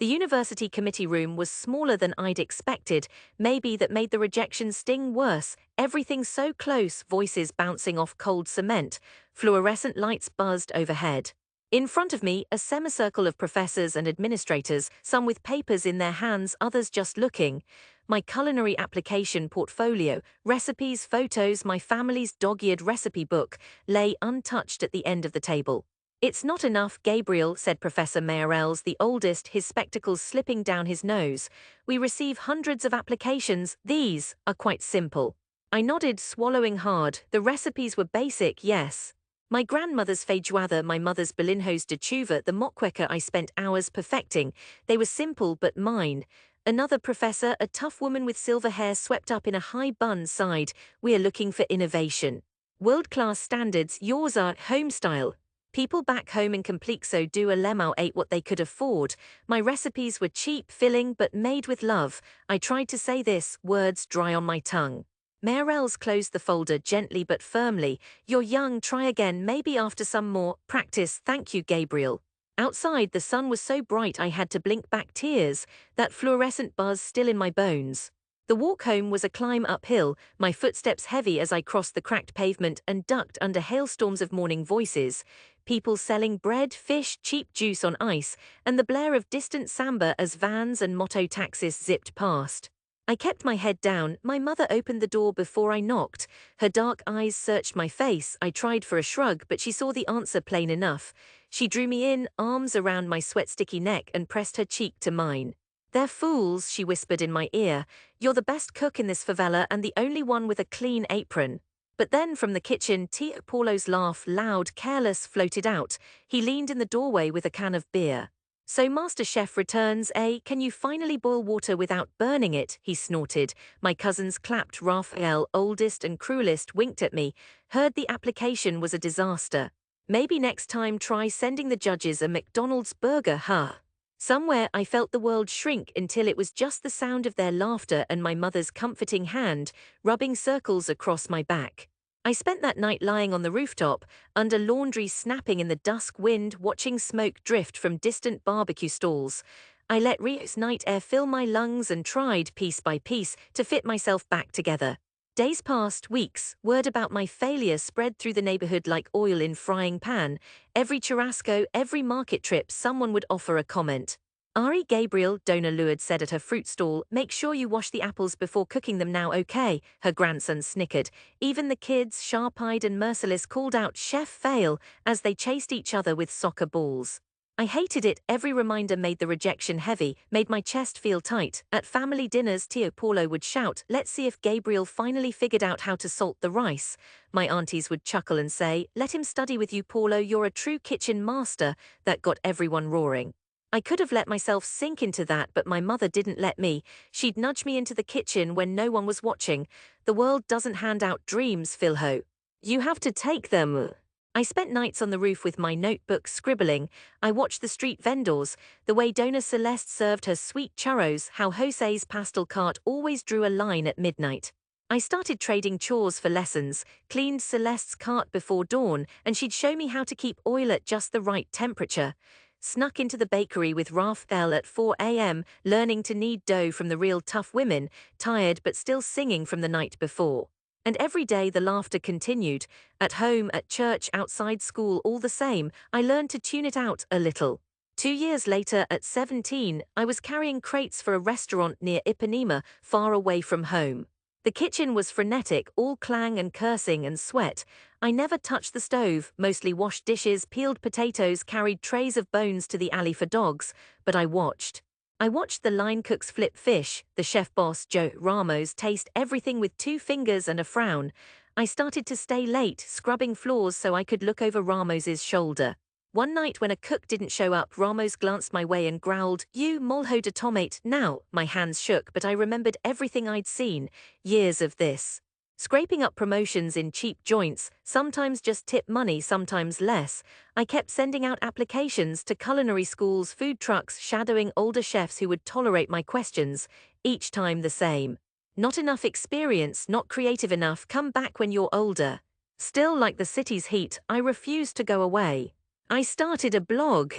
The university committee room was smaller than I'd expected, maybe that made the rejection sting worse. Everything so close, voices bouncing off cold cement, fluorescent lights buzzed overhead. In front of me, a semicircle of professors and administrators, some with papers in their hands, others just looking. My culinary application portfolio, recipes, photos, my family's dog-eared recipe book, lay untouched at the end of the table. "It's not enough, Gabriel," said Professor Mayerels, the oldest, his spectacles slipping down his nose. "We receive hundreds of applications. These are quite simple." I nodded, swallowing hard. The recipes were basic, yes. My grandmother's feijoada, my mother's bolinhos de chuva, the mockqueca I spent hours perfecting. They were simple but mine. Another professor, a tough woman with silver hair swept up in a high bun, sighed. "We are looking for innovation. World-class standards, yours are home-style." People back home in Complexo do Alemão ate what they could afford. My recipes were cheap, filling, but made with love. I tried to say this, words dry on my tongue. Mayerels closed the folder gently but firmly. "You're young, try again, maybe after some more practice. Thank you, Gabriel." Outside, the sun was so bright I had to blink back tears, that fluorescent buzz still in my bones. The walk home was a climb uphill, my footsteps heavy as I crossed the cracked pavement and ducked under hailstorms of morning voices, people selling bread, fish, cheap juice on ice, and the blare of distant samba as vans and moto taxis zipped past. I kept my head down. My mother opened the door before I knocked. Her dark eyes searched my face. I tried for a shrug, but she saw the answer plain enough. She drew me in, arms around my sweat-sticky neck, and pressed her cheek to mine. "They're fools," she whispered in my ear. "You're the best cook in this favela and the only one with a clean apron." But then from the kitchen, Tio Paulo's laugh, loud, careless, floated out. He leaned in the doorway with a can of beer. "So Master Chef returns, eh? Can you finally boil water without burning it?" he snorted. My cousins clapped. Raphael, oldest and cruelest, winked at me. Heard the application was a disaster. "Maybe next time try sending the judges a McDonald's burger, huh?" Somewhere I felt the world shrink until it was just the sound of their laughter and my mother's comforting hand, rubbing circles across my back. I spent that night lying on the rooftop, under laundry snapping in the dusk wind, watching smoke drift from distant barbecue stalls. I let Rio's night air fill my lungs and tried, piece by piece, to fit myself back together. Days passed, weeks, word about my failure spread through the neighborhood like oil in frying pan. Every churrasco, every market trip, someone would offer a comment. "Ari Gabriel," Dona Luard said at her fruit stall, "make sure you wash the apples before cooking them now, okay?" Her grandson snickered. Even the kids, sharp-eyed and merciless, called out "Chef fail" as they chased each other with soccer balls. I hated it. Every reminder made the rejection heavy, made my chest feel tight. At family dinners, Tio Paulo would shout, "Let's see if Gabriel finally figured out how to salt the rice." My aunties would chuckle and say, "Let him study with you, Paulo, you're a true kitchen master." That got everyone roaring. I could have let myself sink into that, but my mother didn't let me. She'd nudge me into the kitchen when no one was watching. "The world doesn't hand out dreams, Philho. You have to take them." I spent nights on the roof with my notebook scribbling. I watched the street vendors, the way Dona Celeste served her sweet churros, how Jose's pastel cart always drew a line at midnight. I started trading chores for lessons, cleaned Celeste's cart before dawn, and she'd show me how to keep oil at just the right temperature. Snuck into the bakery with Raphael at 4 a.m., learning to knead dough from the real tough women, tired but still singing from the night before. And every day the laughter continued. At home, at church, outside school, all the same, I learned to tune it out a little. 2 years later, at 17, I was carrying crates for a restaurant near Ipanema, far away from home. The kitchen was frenetic, all clang and cursing and sweat. I never touched the stove, mostly washed dishes, peeled potatoes, carried trays of bones to the alley for dogs, but I watched. I watched the line cooks flip fish, the chef boss, Joe Ramos, taste everything with 2 fingers and a frown. I started to stay late, scrubbing floors so I could look over Ramos's shoulder. One night when a cook didn't show up, Ramos glanced my way and growled, "You molho de tomate now." My hands shook, but I remembered everything I'd seen, years of this. Scraping up promotions in cheap joints, sometimes just tip money, sometimes less. I kept sending out applications to culinary schools, food trucks, shadowing older chefs who would tolerate my questions, each time the same. "Not enough experience, not creative enough, come back when you're older." Still, like the city's heat, I refused to go away. I started a blog.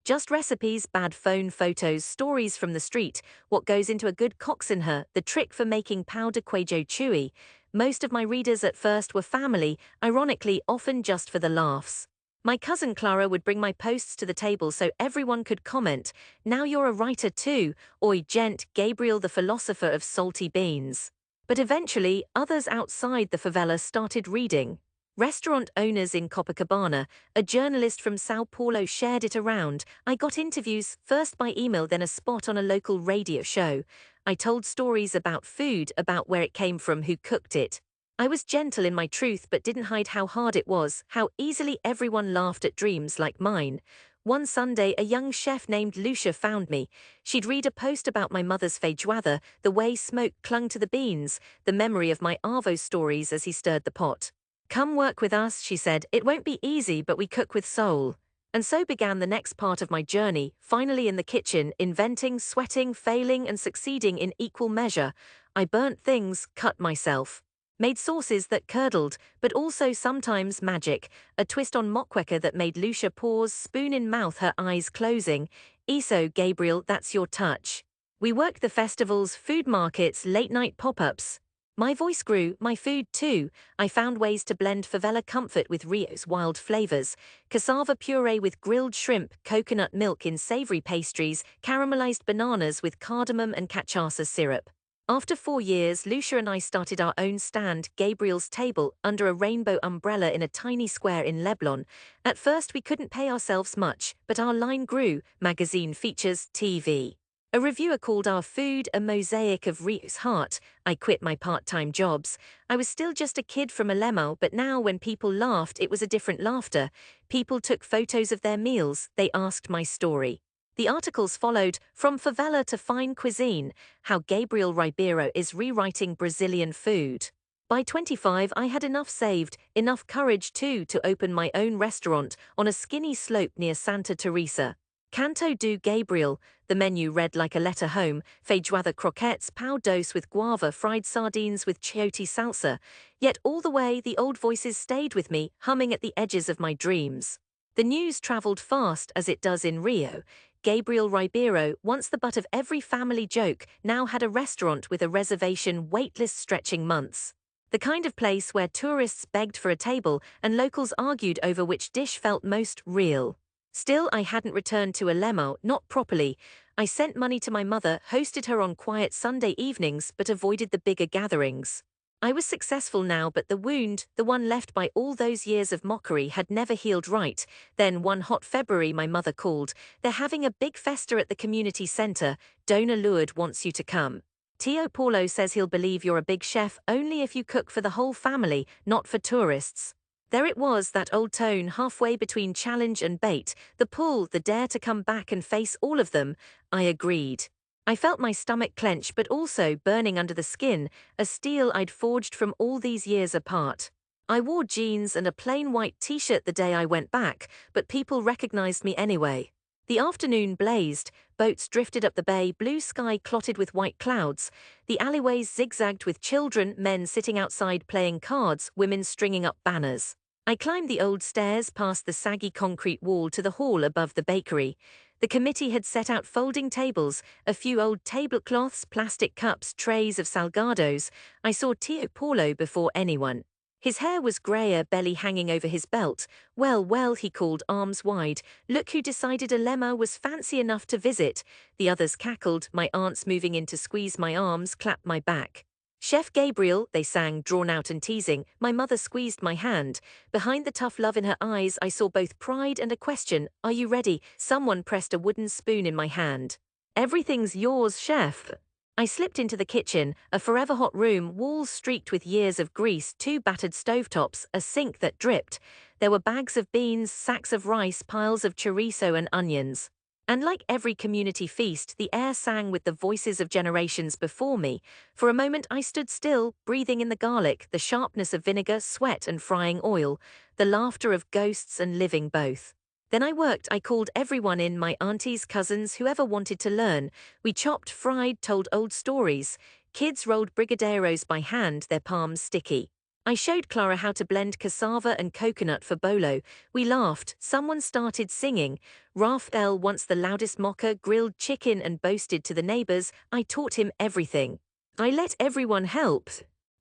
Just recipes, bad phone photos, stories from the street, what goes into a good coxinha, the trick for making powder queijo chewy. Most of my readers at first were family, ironically often just for the laughs. My cousin Clara would bring my posts to the table so everyone could comment, "Now you're a writer too, oi gent, Gabriel the philosopher of salty beans." But eventually, others outside the favela started reading. Restaurant owners in Copacabana, a journalist from Sao Paulo shared it around. I got interviews, first by email then a spot on a local radio show. I told stories about food, about where it came from, who cooked it. I was gentle in my truth but didn't hide how hard it was, how easily everyone laughed at dreams like mine. One Sunday, a young chef named Lucia found me. She'd read a post about my mother's feijoada, the way smoke clung to the beans, the memory of my Arvo stories as he stirred the pot. "Come work with us," she said. "It won't be easy, but we cook with soul." And so began the next part of my journey, finally in the kitchen, inventing, sweating, failing, and succeeding in equal measure. I burnt things, cut myself. Made sauces that curdled, but also sometimes magic, a twist on mockwecker that made Lucia pause, spoon in mouth, her eyes closing. "Eso, Gabriel, that's your touch." We worked the festivals, food markets, late-night pop-ups. My voice grew, my food too. I found ways to blend favela comfort with Rio's wild flavors. Cassava puree with grilled shrimp, coconut milk in savory pastries, caramelized bananas with cardamom and cachaça syrup. After 4 years, Lucia and I started our own stand, Gabriel's Table, under a rainbow umbrella in a tiny square in Leblon. At first we couldn't pay ourselves much, but our line grew, magazine features, TV. A reviewer called our food a mosaic of Rio's heart. I quit my part-time jobs. I was still just a kid from Alemão, but now when people laughed, it was a different laughter. People took photos of their meals, they asked my story. The articles followed, From Favela to Fine Cuisine, how Gabriel Ribeiro is rewriting Brazilian food. By 25, I had enough saved, enough courage too, to open my own restaurant on a skinny slope near Santa Teresa. Canto do Gabriel, the menu read like a letter home, feijoada croquettes, pão doce with guava, fried sardines with chioti salsa. Yet all the way the old voices stayed with me, humming at the edges of my dreams. The news traveled fast as it does in Rio. Gabriel Ribeiro, once the butt of every family joke, now had a restaurant with a reservation waitlist stretching months. The kind of place where tourists begged for a table and locals argued over which dish felt most real. Still, I hadn't returned to Alemão, not properly. I sent money to my mother, hosted her on quiet Sunday evenings, but avoided the bigger gatherings. I was successful now, but the wound, the one left by all those years of mockery, had never healed right. Then one hot February my mother called. "They're having a big festa at the community center. Dona Lourdes wants you to come. Tio Paulo says he'll believe you're a big chef only if you cook for the whole family, not for tourists." There it was, that old tone halfway between challenge and bait, the pull, the dare to come back and face all of them. I agreed. I felt my stomach clench but also burning under the skin, a steel I'd forged from all these years apart. I wore jeans and a plain white t-shirt the day I went back, but people recognized me anyway. The afternoon blazed, boats drifted up the bay, blue sky clotted with white clouds. The alleyways zigzagged with children, men sitting outside playing cards, women stringing up banners. I climbed the old stairs past the saggy concrete wall to the hall above the bakery. The committee had set out folding tables, a few old tablecloths, plastic cups, trays of salgados. I saw Tio Paulo before anyone. His hair was grayer, belly hanging over his belt. "Well, well," he called, arms wide. "Look who decided Alemão was fancy enough to visit." The others cackled, my aunts moving in to squeeze my arms, clapped my back. "Chef Gabriel," they sang, drawn out and teasing. My mother squeezed my hand. Behind the tough love in her eyes I saw both pride and a question. "Are you ready?" Someone pressed a wooden spoon in my hand. "Everything's yours, chef." I slipped into the kitchen, a forever hot room, walls streaked with years of grease, 2 battered stovetops, a sink that dripped. There were bags of beans, sacks of rice, piles of chorizo and onions. And like every community feast, the air sang with the voices of generations before me. For a moment I stood still, breathing in the garlic, the sharpness of vinegar, sweat and frying oil, the laughter of ghosts and living both. Then I worked. I called everyone in, my aunties, cousins, whoever wanted to learn. We chopped, fried, told old stories. Kids rolled brigadeiros by hand, their palms sticky. I showed Clara how to blend cassava and coconut for bolo. We laughed, someone started singing. Raphael, once the loudest mocker, grilled chicken and boasted to the neighbors. I taught him everything. I let everyone help.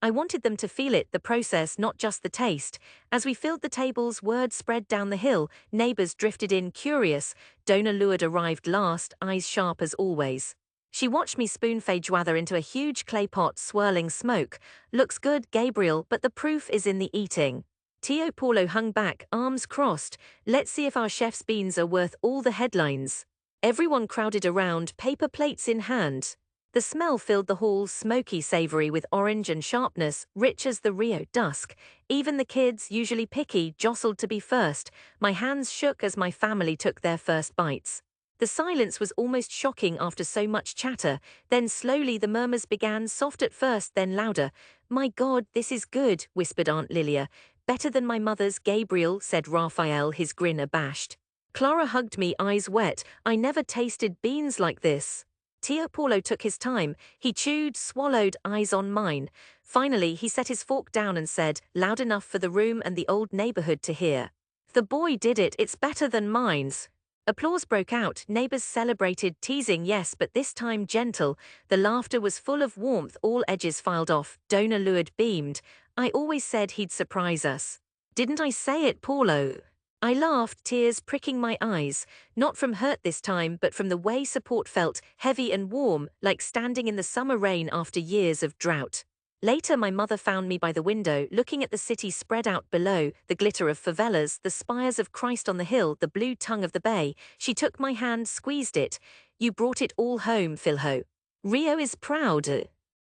I wanted them to feel it, the process, not just the taste. As we filled the tables, word spread down the hill. Neighbors drifted in, curious. Dona Luard arrived last, eyes sharp as always. She watched me spoon feijoada into a huge clay pot, swirling smoke. Looks good, Gabriel, but the proof is in the eating. Tio Paulo hung back, arms crossed. Let's see if our chef's beans are worth all the headlines. Everyone crowded around, paper plates in hand. The smell filled the hall, smoky, savory with orange and sharpness, rich as the Rio dusk. Even the kids, usually picky, jostled to be first. My hands shook as my family took their first bites. The silence was almost shocking after so much chatter. Then slowly the murmurs began, soft at first, then louder. "My God, this is good," whispered Aunt Lilia. "Better than my mother's, Gabriel," said Raphael, his grin abashed. Clara hugged me, eyes wet. I never tasted beans like this. Tio Paulo took his time. He chewed, swallowed, eyes on mine. Finally, he set his fork down and said, loud enough for the room and the old neighborhood to hear, "The boy did it, it's better than mine's." Applause broke out, neighbors celebrated, teasing yes, but this time gentle. The laughter was full of warmth, all edges filed off. Dona Luard beamed. "I always said he'd surprise us. Didn't I say it, Paulo?" I laughed, tears pricking my eyes, not from hurt this time, but from the way support felt, heavy and warm, like standing in the summer rain after years of drought. Later my mother found me by the window, looking at the city spread out below, the glitter of favelas, the spires of Christ on the hill, the blue tongue of the bay. She took my hand, squeezed it. "You brought it all home, Philho. Rio is proud."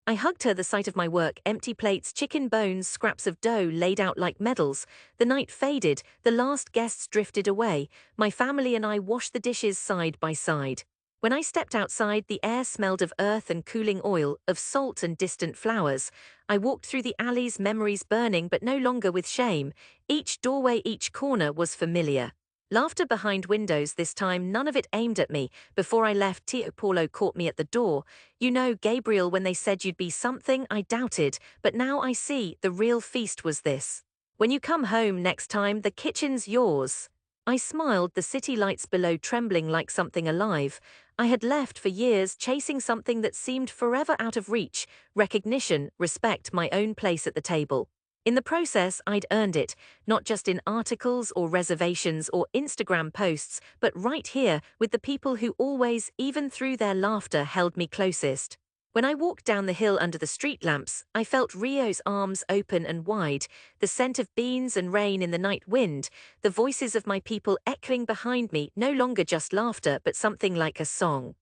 I hugged her, the sight of my work, empty plates, chicken bones, scraps of dough laid out like medals. The night faded, the last guests drifted away. My family and I washed the dishes side by side. When I stepped outside, the air smelled of earth and cooling oil, of salt and distant flowers. I walked through the alleys, memories burning, but no longer with shame. Each doorway, each corner was familiar. Laughter behind windows, this time none of it aimed at me. Before I left, Tio Paulo caught me at the door. "You know, Gabriel, when they said you'd be something, I doubted, but now I see, the real feast was this. When you come home next time, the kitchen's yours." I smiled, the city lights below trembling like something alive. I had left for years, chasing something that seemed forever out of reach: recognition, respect, my own place at the table. In the process, I'd earned it, not just in articles or reservations or Instagram posts, but right here, with the people who always, even through their laughter, held me closest. When I walked down the hill under the street lamps, I felt Rio's arms open and wide, the scent of beans and rain in the night wind, the voices of my people echoing behind me, no longer just laughter but something like a song.